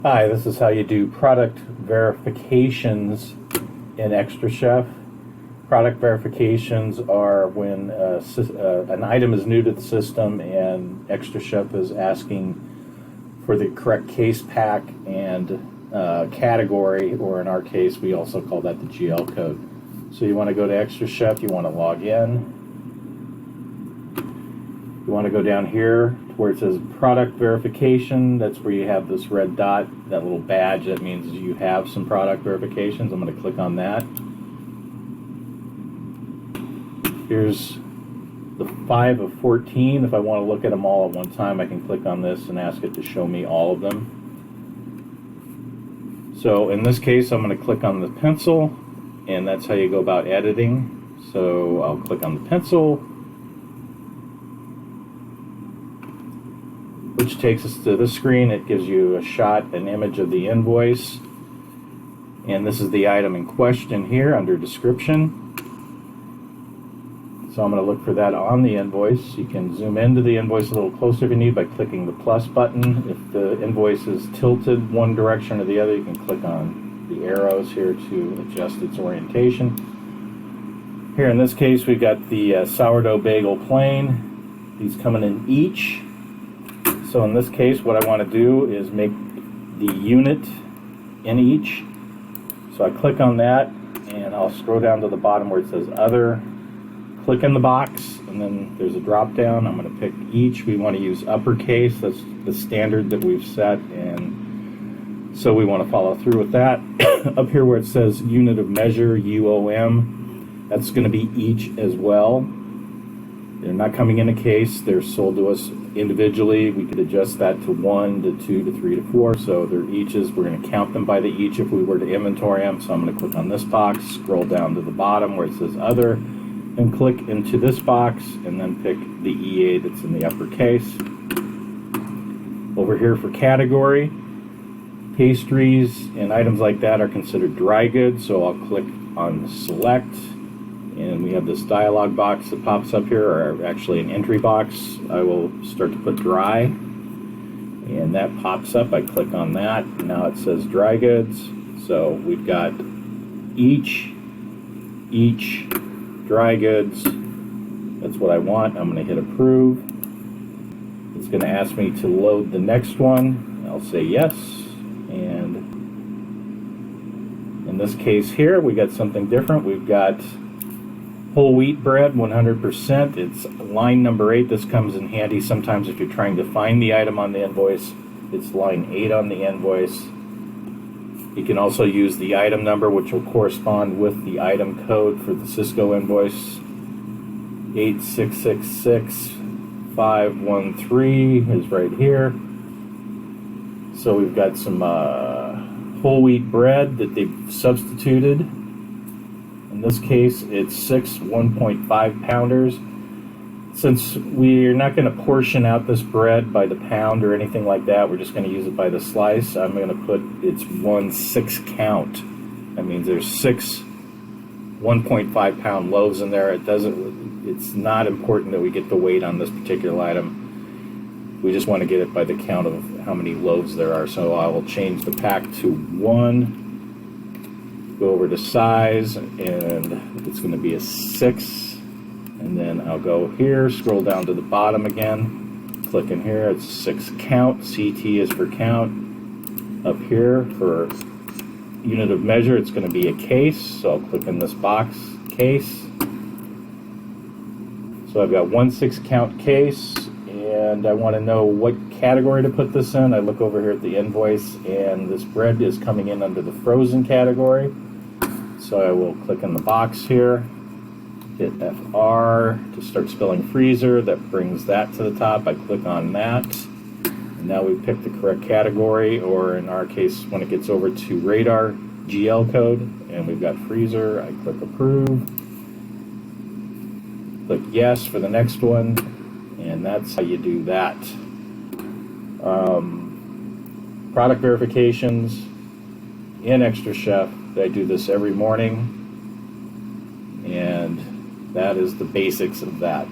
Hi, this is how you do product verifications in xtraCHEF. Product verifications are when an item is new to the system and xtraCHEF is asking for the correct case pack and category, or in our case, we also call that the GL code. So you want to go to xtraCHEF, you want to log in. You want to go down here to where it says product verification. That's where you have this red dot, that little badge. That means you have some product verifications. I'm going to click on that. Here's the 5 of 14. If I want to look at them all at one time, I can click on this and ask it to show me all of them. So in this case, I'm going to click on the pencil, and that's how you go about editing. So I'll click on the pencil, which takes us to this screen. It gives you a shot, an image of the invoice. And this is the item in question here under description. So I'm going to look for that on the invoice. You can zoom into the invoice a little closer if you need by clicking the plus button. If the invoice is tilted one direction or the other, you can click on the arrows here to adjust its orientation. Here in this case, we've got the sourdough bagel plain. These coming in each. So in this case, what I want to do is make the unit in each. So I click on that, and I'll scroll down to the bottom where it says Other. Click in the box, and then there's a drop down. I'm going to pick each. We want to use uppercase. That's the standard that we've set, and so we want to follow through with that. Up here where it says Unit of Measure, UOM, that's going to be each as well. They're not coming in a case. They're sold to us individually. We could adjust that to 1 to 2 to 3 to 4. So they're eaches. We're going to count them by the each if we were to inventory them. So I'm going to click on this box, scroll down to the bottom where it says Other, and click into this box, and then pick the EA that's in the uppercase. Over here for category, pastries and items like that are considered dry goods. So I'll click on Select. And we have this dialog box that pops up here, or actually an entry box. I will start to put dry, and that pops up. I click on that. Now it says dry goods. So we've got each, dry goods. That's what I want. I'm going to hit approve. It's going to ask me to load the next one. I'll say yes. And in this case here, we got something different. We've got whole wheat bread, 100%. It's line number 8. This comes in handy sometimes if you're trying to find the item on the invoice. It's line 8 on the invoice. You can also use the item number, which will correspond with the item code for the Cisco invoice. 8666513 is right here. So we've got some whole wheat bread that they've substituted. In this case, it's 6 1.5 pounders. Since we're not going to portion out this bread by the pound or anything like that, we're just going to use it by the slice. I'm going to put it's 1/6 count. That means there's 6 1.5 pound loaves in there. It's not important that we get the weight on this particular item. We just want to get it by the count of how many loaves there are. So I will change the pack to 1. Go over to size, and it's going to be a 6. And then I'll go here, scroll down to the bottom again, click in here, it's 6 count, CT is for count. Up here for unit of measure, it's going to be a case, so I'll click in this box, case. So I've got 1/6 count case, and I want to know what category to put this in. I look over here at the invoice, and this bread is coming in under the frozen category. So I will click in the box here, hit FR to start spelling freezer. That brings that to the top. I click on that. And now we've picked the correct category, or in our case, when it gets over to radar, GL code, and we've got freezer. I click approve. Click yes for the next one, and that's how you do that. Product verifications in xtraCHEF. I do this every morning, and that is the basics of that.